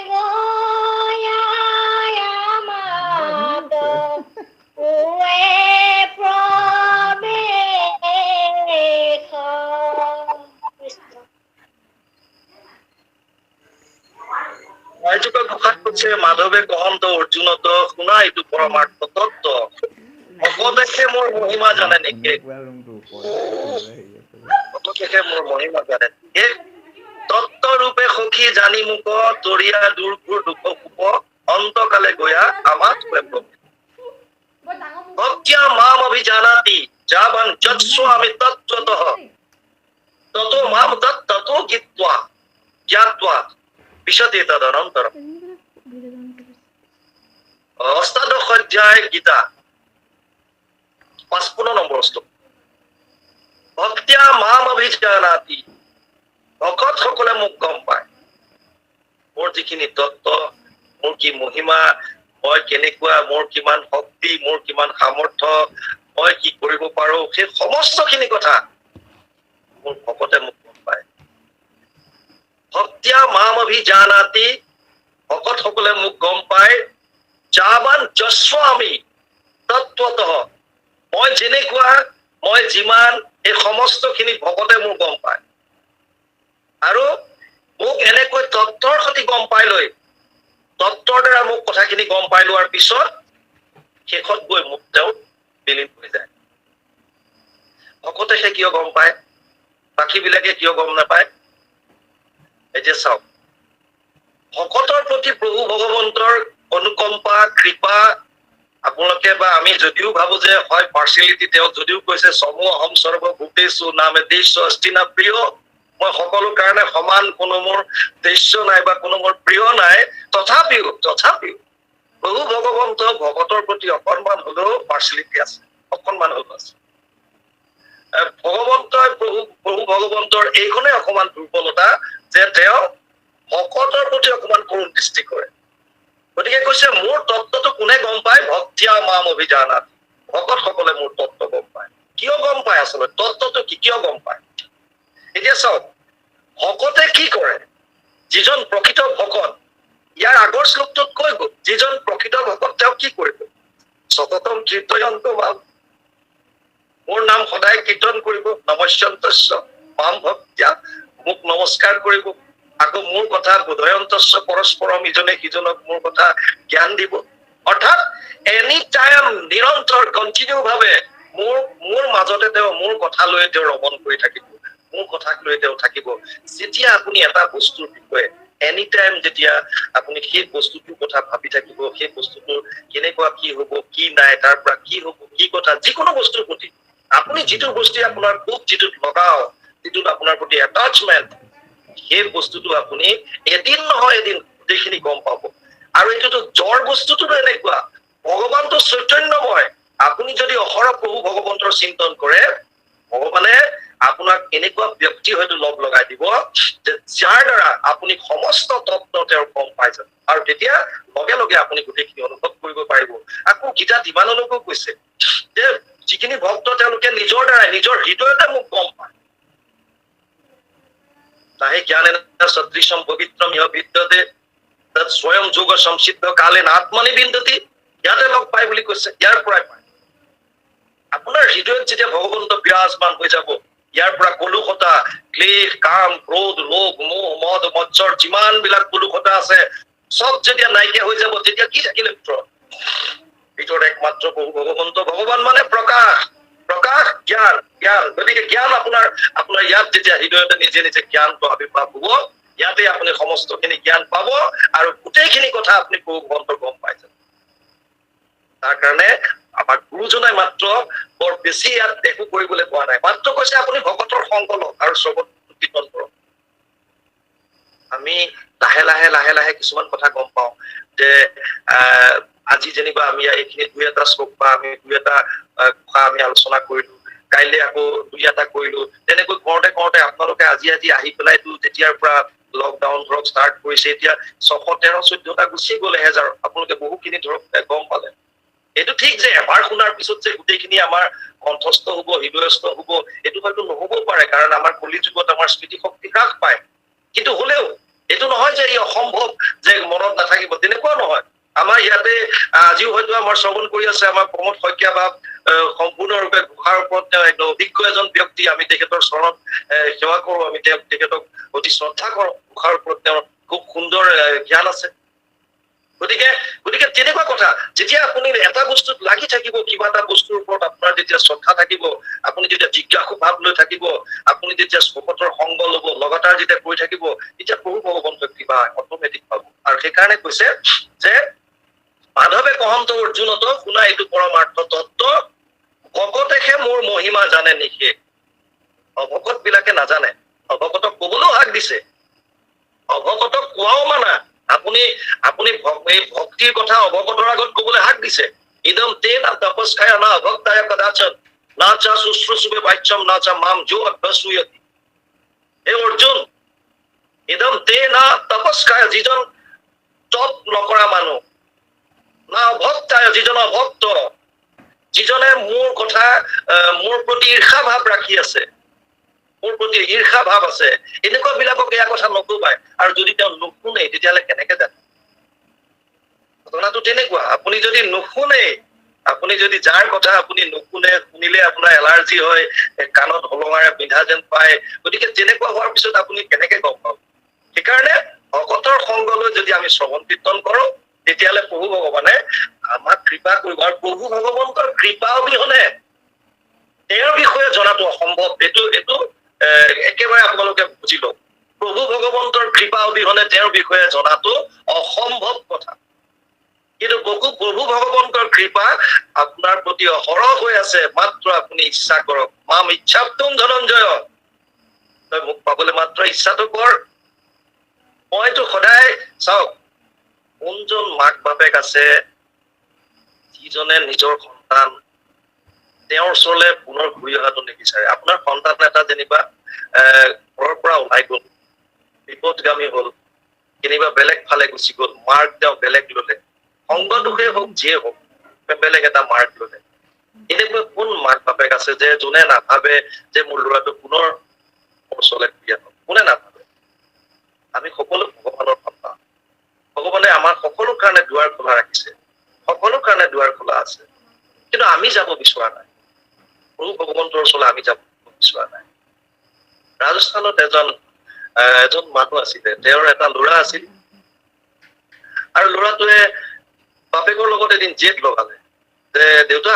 গয়া মাত উৱে প্ৰবেশ। কৃষ্ণ। ৰাইজোকা ঘোষাত কৈছে মাধৱে কহন্ত অৰ্জুনত শুনা এইটো পৰমাৰ্থ তত্ত্ব, ভকতেহে মোৰ মহিমা জানে নিকে, ভকতেহে মোৰ মহিমা জানে নিকে, তত্ত্বৰূপে সখী জানি মোক তৰিয়া দুৰ্ঘোৰ দুখ শোক, অন্তকালে গয়া আমাত ভক্তিয়া মাম অভিজানাতি যাবান যৎস্বামি তত্ত্বতঃ, ততো মাম তত্ত্বতো গীত্বা জ্ঞাত্বা বিশতে তদনন্তরম। অষ্টাদশ অধ্যায় গীতা 55 নম্বৰ শ্লোক। ভক্তিয়া মাম অভিজানাতি, ভকত সকলে মোক গম পায়, মোৰ যিখিনি তত্ত্ব, মোৰ কি মহিমা, মই কেনেকুৱা, মোৰ কিমান শক্তি, মোৰ কিমান সামৰ্থ্য, মই কি কৰিব পাৰো, সেই সমস্তখিনি কথা মোৰ ভকতে মোক গম পায়। ভক্তিয়া মাম অভিজানাতি, ভকত সকলে মোক গম পায়, যাবান যস্বামি তত্ত্বতঃ, মই যেনেকুৱা, মই যিমান, এই সমস্তখিনি ভকতে মোক গম পায়। আৰু মোক এনেকৈ তত্ত্বৰ সৈতে গম পাই লৈ, তত্ত্বৰ দ্বাৰা মোক কথাখিনি গম পাই লোৱাৰ পিছত শেষত গৈ মোক তেওঁ বিলীন হৈ যায়। ভকতে সে কিয় গম পায়, বাকী বিলাকে কিয় গম নাপায়? এতিয়া চাওক, ভকতৰ প্ৰতি প্ৰভু ভগৱন্তৰ অনুকম্পা কৃপা আপোনালোকে বা আমি যদিও ভাবো যে হয় পাৰ্চিয়েলিটি, তেওঁ যদিও কৈছে সমু অহম সৰ্ব ভূতেষু নামে দেশ অস্তি না প্ৰিয়, মই সকলো কাৰণে সমান, কোনো মোৰ দেশ্য নাই বা কোনো মোৰ প্ৰিয় নাই, তথাপিও প্ৰভু ভগৱন্ত ভকতৰ প্ৰতি অকণমান হলেও পাৰ্চিয়েলিটি আছে, অকণমান হলেও আছে। ভগৱন্তই প্ৰভু ভগৱন্তৰ এইখনেই অকণমান দুৰ্বলতা যে তেওঁ ভকতৰ প্ৰতি অকণমান কৰুণ দৃষ্টি কৰে। গতিকে কৈছে মোৰ তত্ত্বটো কোনে গম পায়? ভক্তিয়া মাম অভিজানাত, ভকতসকলে মোৰ তত্ত্ব গম পায়। কিয় গম পায়? আচলতে তত্ত্বটো কি, কিয় গম পায়? এতিয়া চাওক, ভকতে কি কৰে? যিজন প্ৰকৃত ভকত, ইয়াৰ আগৰ শ্লোকটোত কৈ গ'ল, যিজন প্ৰকৃত ভকত তেওঁ কি কৰিব? সততম কীৰ্তয়ন্ত মাম, মোৰ নাম সদায় কীৰ্তন কৰিব, নমস্যন্তস্য মাম ভক্তিয়া, মোক নমস্কাৰ কৰিব, আকৌ মোৰ কথা বোধয়ন্তস্য পৰস্পৰম, ইজনে সিজনক মোৰ কথা জ্ঞান দিব। অৰ্থাৎ এনি টাইম নিৰন্তৰ কণ্টিনিউ ভাৱে মোৰ মাজতে তেওঁ মোৰ কথা লৈ তেওঁ ৰমণ কৰি থাকিব, মোৰ কথাক লৈ তেওঁ থাকিব। যেতিয়া আপুনি এটা বস্তুৰ বিষয়ে এনি টাইম যেতিয়া আপুনি সেই বস্তুটোৰ কথা ভাবি থাকিব, সেই বস্তুটো কেনেকুৱা কি হব কি নাই, তাৰ পৰা কি হব কি কথা, যিকোনো বস্তুৰ প্ৰতি আপুনি যিটো বস্তুৱে আপোনাৰ খুব যিটোত লগাও, যিটোত আপোনাৰ প্ৰতি এটাচমেণ্ট, সেই বস্তুটো আপুনি এদিন নহয় এদিন গোটেইখিনি গম পাব। আৰু এইটোতো জ্বৰ বস্তুটো এনেকুৱা, ভগৱানটো চৈতন্যময়। আপুনি যদি অহৰহ প্ৰভু ভগৱন্তৰ চিন্তন কৰে, ভগৱানে আপোনাক এনেকুৱা ব্যক্তি হয়তো লগ লগাই দিব যে যাৰ দ্বাৰা আপুনি সমস্ত তত্ত্ব তেওঁৰ গম পাই যাব, আৰু তেতিয়া লগে লগে আপুনি গোটেইখিনি অনুভৱ কৰিব পাৰিব। আকৌ গীতাত ইমানলৈকো কৈছে যে যিখিনি ভক্ত তেওঁলোকে নিজৰ দ্বাৰাই নিজৰ হৃদয়তে মোক গম পায়। নাহি জ্ঞানেন সদৃশম পবিত্ৰম ইহ বিদ্যতে তৎ স্বয়ং যোগ সংসিদ্ধ কালেন আত্মনি বিন্দতি, ইয়াতে লগ পায় বুলি কৈছে, ইয়াৰ পৰাই পায়। আপোনাৰ হৃদয়ত যেতিয়া ভগৱন্ত বিৰাজমান হৈ যাব, ইয়াৰ পৰা কলুষতা, ক্লেশ, কাম, ক্ৰোধ, লোভ, মোহ, মদ, মৎসৰ যিমান বিলাক কলুষতা আছে চব যেতিয়া নাইকিয়া হৈ যাব, তেতিয়া কি থাকিলে ভিতৰত? ভিতৰত একমাত্ৰ প্ৰভু ভগৱন্ত। ভগৱান মানে প্ৰকাশ, প্ৰকাশ জ্ঞান, জ্ঞান। গতিকে জ্ঞান আপোনাৰ ইয়াত যেতিয়া হৃদয়তে নিজে নিজে জ্ঞানটো আৱিৰ্ভাৱ হব, ইয়াতে আপুনি সমস্তখিনি জ্ঞান পাব আৰু গোটেইখিনি কথা আপুনি প্ৰভু ভগৱন্তৰ গম পাই যাব। তাৰ কাৰণে আমাৰ গুৰুজনাই মাত্ৰ বৰ বেছি ইয়াত একো কৰিবলৈ কোৱা নাই, মাত্ৰ কৈছে আপুনি ভকতৰ সংগ লওক আৰু শ্ৰৱণ কীৰ্তন কৰক। আমি লাহে লাহে কিছুমান কথা গম পাওঁ যে আজি যেনিবা আমি এইখিনি দুই এটা শ্লোক বা আমি দুই এটা কথা আমি আলোচনা কৰিলো, কাইলে আকৌ দুই এটা কৰিলো, তেনেকৈ কৰোঁতে আপোনালোকে আজি আহি পেলাইতো যেতিয়াৰ পৰা লকডাউন ধৰক ষ্টাৰ্ট কৰিছে, এতিয়া 613-14টা গুচি গ'ল, 1000, আপোনালোকে বহুখিনি ধৰক গম পালে। এইটো ঠিক যে এবাৰ শুনাৰ পিছত যে গোটেইখিনি আমাৰ কণ্ঠস্থ হব, হৃদয়স্থ হব, এইটো হয়তো নহবও পাৰে, কাৰণ আমাৰ কলি যুগত আমাৰ স্মৃতি শক্তি হ্ৰাস পায়। কিন্তু হলেও এইটো নহয় যে ই অসম্ভৱ যে মনত নাথাকিব, তেনেকুৱাও নহয়। আমাৰ ইয়াতে আজিও হয়তো আমাৰ শ্ৰৱণ কৰি আছে আমাৰ প্ৰমোদ শইকীয়া বাপ, সম্পূৰ্ণৰূপে ঘোষাৰ ওপৰত তেওঁ একদম অভিজ্ঞ এজন ব্যক্তি। আমি তেখেতৰ চৰণত সেৱা কৰো, আমি তেখেতক অতি শ্ৰদ্ধা কৰো। ঘোষাৰ ওপৰত তেওঁৰ খুব সুন্দৰ জ্ঞান আছে। গতিকে তেনেকুৱা কথা, যেতিয়া আপুনি এটা বস্তুত লাগি থাকিব, কিবা এটা বস্তুৰ ওপৰত আপোনাৰ যেতিয়া শ্ৰদ্ধা থাকিব, আপুনি যেতিয়া জিজ্ঞাসু ভাৱ লৈ থাকিব, আপুনি যেতিয়া ভকতৰ সংগ লব, লগাতাৰ যেতিয়া কৰি থাকিব, তেতিয়া প্ৰভু ভগৱন্তৰ কিবা অটমেটিক পাব। আৰু সেইকাৰণে কৈছে যে মাধৱে কহন্ত অৰ্জুনত শুনা এইটো পৰমাৰ্থ তত্ত্ব, ভকতেহে মোৰ মহিমা জানে নিশে। অভকত বিলাকে নাজানে, অভকতক কবলৈও হাক দিছে, অভকতক কোৱাও মানা। আপুনি এই ভক্তিৰ কথা অভকতৰ আগত কবলৈ হাক দিছে। ইদম তে না তপস্কায় না অভক্তায় কদাচন না চা শুশ্রূষুবে বাচ্যম না চা মাম যো অভ্যসুয়তি। হে অৰ্জুন, ইদম তে না তপস্কায়, যিজন তপ নকৰা মানুহ, না অভক্তায়, যিজন অভক্ত, যিজনে মোৰ কথা মোৰ প্ৰতি ঈৰ্ষা ভাৱ ৰাখি আছে, মোৰ প্ৰতি ঈৰ্ষা ভাৱ আছে, এনেকুৱা বিলাকক এয়া কথা নকবাই। আৰু যদি তেওঁ নুশুনে তেতিয়াহলে কেনেকে জানে? ঘটনাটো তেনেকুৱা, আপুনি যদি নুশুনে, আপুনি যদি যাৰ কথা আপুনি নুশুনে, শুনিলে আপোনাৰ এলাৰ্জি হয়, কাণত হলঙাৰে বিন্ধা যেন পায়, গতিকে তেনেকুৱা হোৱাৰ পিছত আপুনি কেনেকে গম পাব? সেইকাৰণে ভকতৰ সংগ লৈ যদি আমি শ্ৰৱণ কীৰ্তন কৰো, তেতিয়াহলে প্ৰভু ভগৱানে আমাক কৃপা কৰিব। আৰু প্ৰভু ভগৱন্তৰ কৃপা অবিহনে তেওঁৰ বিষয়ে জনাটো অসম্ভৱ। এইটো একেবাৰে আপোনালোকে বুজি লওক। প্ৰভু ভগৱন্তৰ কৃপা অবিহনে তেওঁৰ বিষয়ে জনাটো অসম্ভৱ কথা। কিন্তু প্ৰভু ভগৱন্তৰ কৃপা আপোনাৰ প্ৰতি অহৰহ হৈ আছে, মাত্ৰ আপুনি ইচ্ছা কৰক। মাম ইচ্ছাপ্তুম ধনঞ্জয়, তই মোক পাবলৈ মাত্ৰ ইচ্ছাটো কৰ। মইতো সদায় চাওক, কোনজন মাক বাপেক আছে যিজনে নিজৰ সন্তান তেওঁৰ ওচৰলৈ পুনৰ ঘূৰি অহাটো নিবিচাৰে। আপোনাৰ সন্তান এটা যেনিবা ঘৰৰ পৰা ওলাই গল, বিপদগামী হল, কেনিবা বেলেগ ফালে গুচি গল, মাৰ্ক তেওঁ বেলেগ ললে, সংগ দুখেই হওক যিয়ে হওক বেলেগ এটা মাৰ্ক ললে। এনেকুৱা কোন মাক বাপেক আছে যে যোনে নাভাবে যে মোৰ ল'ৰাটো পুনৰ ওচৰলৈ ঘূৰি আহক? কোনে নাভাবে? আমি সকলো ভগৱানৰ সন্তান। ভগৱানে আমাৰ সকলো কাৰণে দুৱাৰ খোলা ৰাখিছে, সকলো কাৰণে দুৱাৰ খোলা আছে, কিন্তু আমি যাব বিচৰা নাই। প্ৰভু ভগৱন্তৰ ওচৰলৈ আমি যাব বিচৰা নাই। ৰাজস্থানত এজন মানুহ আছিলে, তেওঁৰ এটা ল'ৰা আছিল, আৰু ল'ৰাটোৱে বাপেকৰ লগত এদিন জেদ লগালে যে দেউতা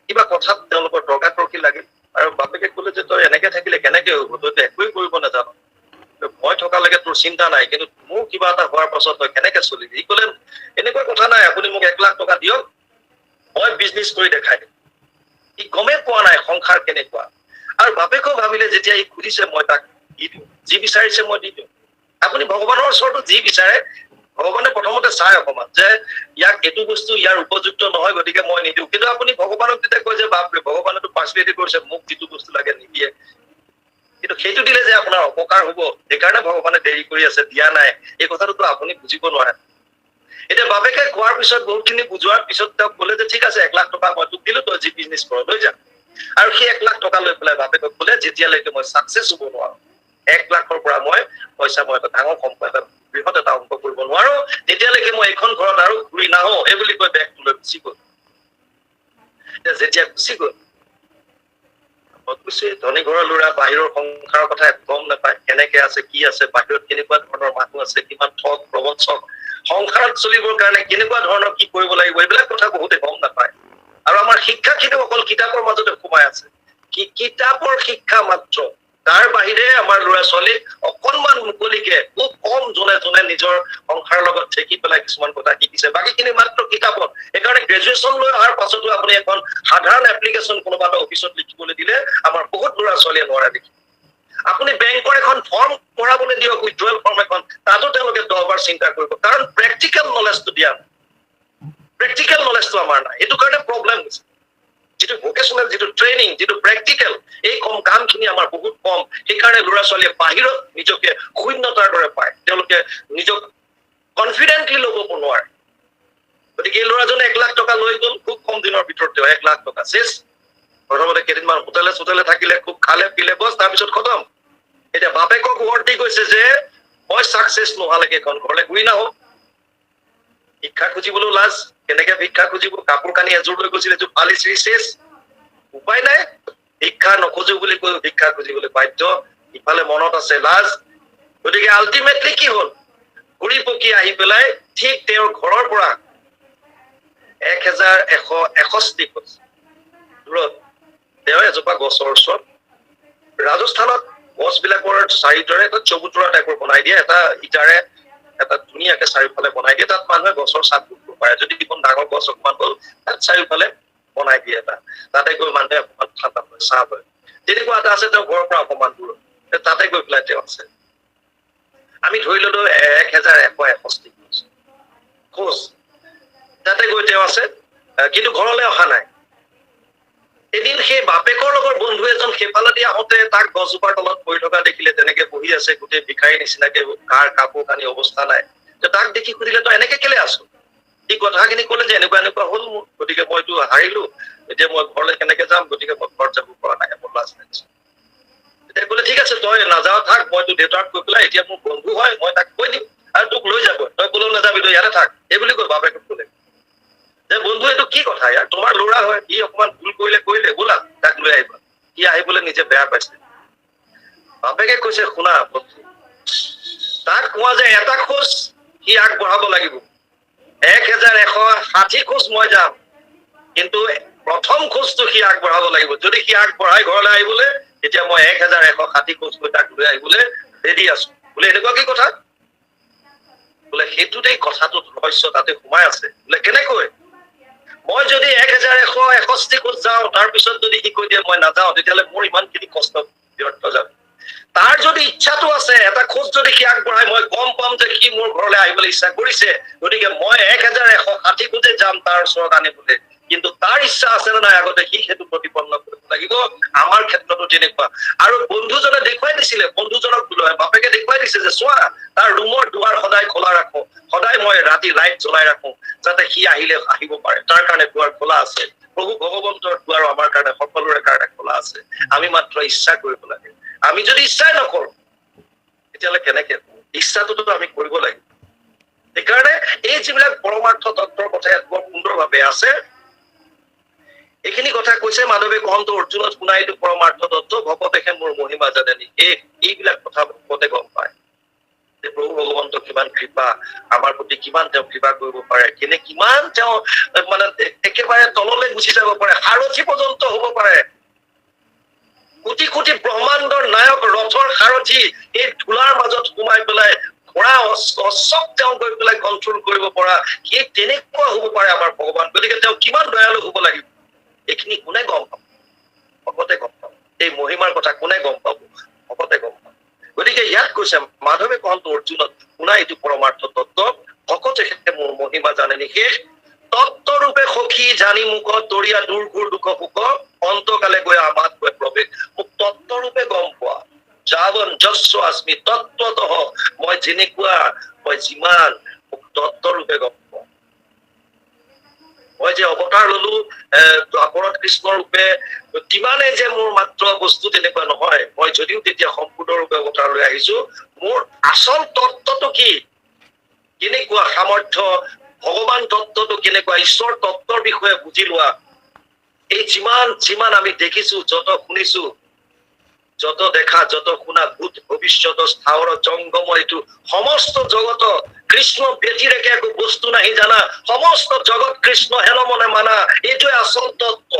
কিবা কথাত তেওঁলোকৰ তৰ্কাতৰ্কি লাগিল, আৰু বাপেকে কলে যে তই এনেকে থাকিলে কেনেকে হব, তইতো একোৱেই কৰিব নাজানো, মই থকালৈকে তোৰ চিন্তা নাই, কিন্তু মোৰ কিবা এটা হোৱাৰ পাছত তই কেনেকে চলিবি? সি কলে এনেকুৱা কথা নাই, আপুনি মোক 1 লাখ টকা দিয়ক, মই বিজনেছ কৰি দেখাই দিম। সি গমেই পোৱা নাই সংসাৰ কেনেকুৱা। আৰু বাপেকেও ভাবিলে যেতিয়া সি খুজিছে মই তাক দি দিওঁ, যি বিচাৰিছে মই দি দিওঁ। আপুনি ভগৱানৰ ওচৰতো যি বিচাৰে ভগৱানে প্ৰথমতে চাই অকমান যে ইয়াক এইটো বস্তু ইয়াৰ উপযুক্ত নহয়, গতিকে মই নিদিওঁ। কিন্তু আপুনি ভগৱানক তেতিয়া কয় যে বাপৰে ভগৱানেতো পাৰ্চনেলিটি কৰিছে, মোক যিটো বস্তু লাগে নিদিয়ে, কিন্তু সেইটো দিলে যে আপোনাৰ অপকাৰ হব, সেইকাৰণে ভগৱানে দেৰি কৰি আছে, দিয়া নাই, এই কথাটোতো আপুনি বুজিব নোৱাৰে। এতিয়া বাপেকে কোৱাৰ পিছত বহুতখিনি বুজোৱাৰ পিছত তেওঁক কলে যে ঠিক আছে 1 লাখ টকা মই তোক দিলো, তই যি বিজনেছ কৰ লৈ যা। আৰু সেই 1 লাখ টকা লৈ পেলাই বাপেকক কলে যেতিয়ালৈকে মই চাকচেছ হব নোৱাৰো, 1 লাখৰ পৰা মই পইচা মই এটা ডাঙৰ সম্পদ বৃহৎ এটা অংক কৰিব নোৱাৰো, তেতিয়ালৈকে মই এইখন ঘৰত আৰু ঘূৰি নাহো, এই বুলি কৈ বেগটো লৈ গুচি গল। যেতিয়া গুচি গল, মই কৈছো ধনী ঘৰৰ ল'ৰা বাহিৰৰ সংসাৰৰ কথা গম নাপায়, কেনেকে আছে কি আছে, বাহিৰত কেনেকুৱা ধৰণৰ মানুহ আছে, কিমান ঠগ প্ৰবঞ্চক, সংসাৰত চলিবৰ কাৰণে কেনেকুৱা ধৰণৰ কি কৰিব লাগিব, এইবিলাক কথা বহুতে গম নাপায়। আৰু আমাৰ শিক্ষাখিনিও অকল কিতাপৰ মাজতে সোমাই আছে, কিতাপৰ শিক্ষা মাত্ৰ, তাৰ বাহিৰে আমাৰ ল'ৰা ছোৱালীক অকনমান মুকলিকে খুব কম জনে নিজৰ সংসাৰৰ লগত ঠেকি পেলাই কিছুমান কথা শিকিছে, বাকীখিনি মাত্ৰ কিতাপত। সেইকাৰণে গ্ৰেজুৱেশ্যন লৈ অহাৰ পাছতো আপুনি এখন সাধাৰণ এপ্লিকেশ্যন কোনোবা এটা অফিচত লিখিবলৈ দিলে আমাৰ বহুত ল'ৰা ছোৱালীয়ে নোৱাৰে দেখি। আপুনি বেংকৰ এখন ফৰ্ম ভৰাবলৈ দিয়ক, উইথড্ৰৱেল ফৰ্ম এখন, তাতো তেওঁলোকে 10 বাৰ চিন্তা কৰিব, কাৰণ প্ৰেক্টিকেল নলেজটো দিয়া নাই, প্ৰেক্টিকেল নলেজটো আমাৰ নাই। এইটো কাৰণে প্ৰব্লেম হৈছে। যিটো ভোকেশ্যনেল, যিটো ট্ৰেইনিং, যিটো প্ৰেক্টিকেল, এই কামখিনি আমাৰ বহুত কম। সেইকাৰণে ল'ৰা ছোৱালীয়ে বাহিৰত নিজকে শূন্যতাৰ দৰে পায়, তেওঁলোকে নিজক কনফিডেন্টলি ল'ব নোৱাৰে। গতিকে এই ল'ৰাজনে 1 লাখ টকা লৈ গল, খুব কম দিনৰ ভিতৰতে 1 লাখ টকা শেষ। প্ৰথমতে কেইদিনমান হোটেলে চোটেলে থাকিলে, খুব খালে পিলে, বছ, তাৰপিছত খতম। এতিয়া বাপেকক ৱৰ্তি গৈছে যে মই চাকচেছ নোহালৈকে এখন ঘৰলৈ ঘূৰি নাহো। ভিক্ষা খুজিবলৈও লাজ, কেনেকে ভিক্ষা খুজিব? কাপোৰ কানি এযোৰ লৈ গৈছিল, এযোৰ ফালি চিৰি শেষ, উপায় নাই, ভিক্ষা নখোজো বুলি কৈ ভিক্ষা খুজিবলৈ বাধ্য। ইফালে মনত আছে লাজ। গতিকে আল্টিমেটলি কি হল, ঘূৰি পকি আহি পেলাই ঠিক তেওঁৰ ঘৰৰ পৰা 1161 খোজ দূৰত তেওঁ এজোপা গছৰ ওচৰত, ৰাজস্থানত গছবিলাকৰ চাৰিওটাৰে এটা চবুতৰা টাইপৰ বনাই দিয়ে, এটা ইটাৰে এটা ধুনীয়াকে চাৰিওফালে বনাই দিয়ে, তাত মানুহে গছৰ ছাঁ দিব পাৰে। যদি এখন ডাঙৰ গছ অকমান হ'ল তাত চাৰিওফালে বনাই দিয়ে এটা, তাতে গৈ মানুহে অকমান ঠাণ্ডা হয়, ছাঁ হয়। তেনেকুৱা এটা আছে তেওঁ ঘৰৰ পৰা অকমান দূৰত, তাতে গৈ পেলাই তেওঁ আছে। আমি ধৰি ললো 1161 খোজ, তাতে গৈ তেওঁ আছে, কিন্তু ঘৰলৈ অহা নাই। এদিন সেই বাপেকৰ লগত বন্ধু এজন সেইফালেদি আহোঁতে তাক গছজোপাৰ তলত পৰি থকা দেখিলে, তেনেকে বহি আছে গোটেই ভিখাৰী নিচিনাকে, কাৰ কাপোৰ কানি অৱস্থা নাই। তাক দেখি সুধিলে তই এনেকে কেলে আছো? সি কথাখিনি কলে যে এনেকুৱা এনেকুৱা হল মোৰ, গতিকে মইতো হাৰিলো, এতিয়া মই ঘৰলৈ কেনেকে যাম, গতিকে মই ঘৰত যাব পৰা নাই, মোৰ লাজ লাগিছে। তেতিয়া কলে ঠিক আছে তই নাযাও থাক, মইতো দেউতাক কৈ পেলাই, এতিয়া মোৰ বন্ধু হয়, মই তাক কৈ দিম আৰু তোক লৈ যাব, তই কলেও নাযাবি, তই ইয়াতে থাক, এই বুলি কৈ বাপেকক কলে যে বন্ধু এইটো কি কথা, ইয়াৰ তোমাৰ ল'ৰা হয়, সি অকমান ভুল কৰিলে বোলা তাক লৈ আহিবা। সি আহিবলৈ নিজে বেয়া পাইছে। বাপেকে কৈছে শুনা বন্ধু, তাক কোৱা যে এটা খোজ সি আগবঢ়াব লাগিব, 1160 খোজ মই যাম, কিন্তু প্ৰথম খোজটো সি আগবঢ়াব লাগিব। যদি সি আগবঢ়াই ঘৰলৈ আহিবলৈ, তেতিয়া মই 1160 খোজ গৈ তাক লৈ আহিবলৈ ৰেডি আছো বোলে। এনেকুৱা কি কথা বোলে? সেইটোতেই কথাটো ৰহস্য তাতে সোমাই আছে। বোলে কেনেকৈ? মই যদি 1161 খোজ যাওঁ, তাৰপিছত যদি সি কৈ দিয়ে মই নাযাওঁ, তেতিয়াহ'লে মোৰ ইমানখিনি কষ্ট ব্যৰ্থ যাব। তাৰ যদি ইচ্ছাটো আছে, এটা খোজ যদি সি আগবঢ়াই, মই গম পাম যে সি মোৰ ঘৰলৈ আহিবলৈ ইচ্ছা কৰিছে, গতিকে মই 1160 খোজে যাম তাৰ ওচৰত আনিবলৈ। কিন্তু তাৰ ইচ্ছা আছে নে নাই আগতে সি সেইটো প্ৰতিপন্ন কৰিব লাগিব। আমাৰ ক্ষেত্ৰতো তেনেকুৱা। আৰু বন্ধুজনে দেখুৱাই দিছিলে, বন্ধুজনক বাপেকে দেখুৱাই দিছে যে চোৱা, তাৰ ৰুমৰ দুৱাৰ সদায় খোলা ৰাখো, সদায় মই ৰাতি লাইট জ্বলাই ৰাখো, যাতে সি আহিলে আহিব পাৰে। তাৰ কাৰণে দুৱাৰ খোলা আছে। প্ৰভু ভগৱন্তৰ দুৱাৰ আমাৰ কাৰণে সকলোৰে কাৰণে খোলা আছে। আমি মাত্ৰ ইচ্ছা কৰিব লাগে। আমি যদি ইচ্ছাই নকৰো, তেতিয়াহ'লে কেনেকে? ইচ্ছাটোতো আমি কৰিব লাগিব। সেইকাৰণে এই যিবিলাক পৰমাৰ্থ তত্বৰ কথা বৰ সুন্দৰভাৱে আছে, এইখিনি কথা কৈছে মাধৱে কহন্ত অৰ্জুনত শুনা, এইটো পৰমাৰ্থ তত্ত্ব, ভকতেহে মোৰ মহিমা জানে নি। এইবিলাক কথা ভকতে গম পায় যে প্ৰভু ভগৱন্ত কিমান কৃপা, আমাৰ প্ৰতি কিমান তেওঁ কৃপা কৰিব পাৰে, কিমান তেওঁ মানে একেবাৰে তললৈ গুচি যাব পাৰে, সাৰথি পৰ্যন্ত হব পাৰে। কোটি কোটি ব্ৰহ্মাণ্ডৰ নায়ক, ৰথৰ সাৰথি, এই ধূলাৰ মাজত সোমাই পেলাই ঘোঁৰা অশ্বক তেওঁ গৈ পেলাই কণ্ট্ৰল কৰিব পৰা, সেই তেনেকুৱা হব পাৰে আমাৰ ভগৱান। গতিকে তেওঁ কিমান দয়ালু হব লাগিব, এইখিনি কোনে গম পাব? ভকতে গম পাব। এই মহিমাৰ কথা কোনে গম পাব? ভকতে গম পাব। গতিকে ইয়াত কৈছে মাধৱে কহন্ত অৰ্জুনত শুনা, এইটো পৰমাৰ্থ তত্ত্ব, ভকতেহে মোৰ মহিমা জানে নি। শেষ তত্ত্বৰূপে সখী জানি মুখ, তৰিয়া দূৰ ঘূৰ দুখ সুখ, অন্তকালে গৈ আমাত গৈ প্ৰৱেশ। মোক তত্ত্বৰূপে গম পোৱা, যাৱন যস্ব আস্মি তত্ত্বতঃ, মই যেনেকুৱা, মই যিমান, মোক তত্ত্বৰূপে গম পোৱা। মই যে অৱতাৰ ললো দ্বাপৰত কৃষ্ণৰ ৰূপে, কিমানে যে মোৰ মাত্ৰ বস্তু, তেনেকুৱা নহয়। মই যদিও তেতিয়া সম্পূৰ্ণৰূপে অৱতাৰ লৈ আহিছো, মোৰ আচল তত্ত্বটো কি, কেনেকুৱা সামৰ্থ্য, ভগৱান তত্ত্বটো কেনেকুৱা, ঈশ্বৰ তত্ত্বৰ বিষয়ে বুজি লোৱা। এই যিমান আমি দেখিছো, যত শুনিছো, যত দেখা, যত শুনা, ভূত ভৱিষ্যত স্থাৱৰ জংগম, এইটো সমস্ত জগত কৃষ্ণ ব্যতিৰেকে একো বস্তু নাহি জানা, সমস্ত জগত কৃষ্ণ হেন মনে মানা, এইটোৱে আচল তত্ত্ব।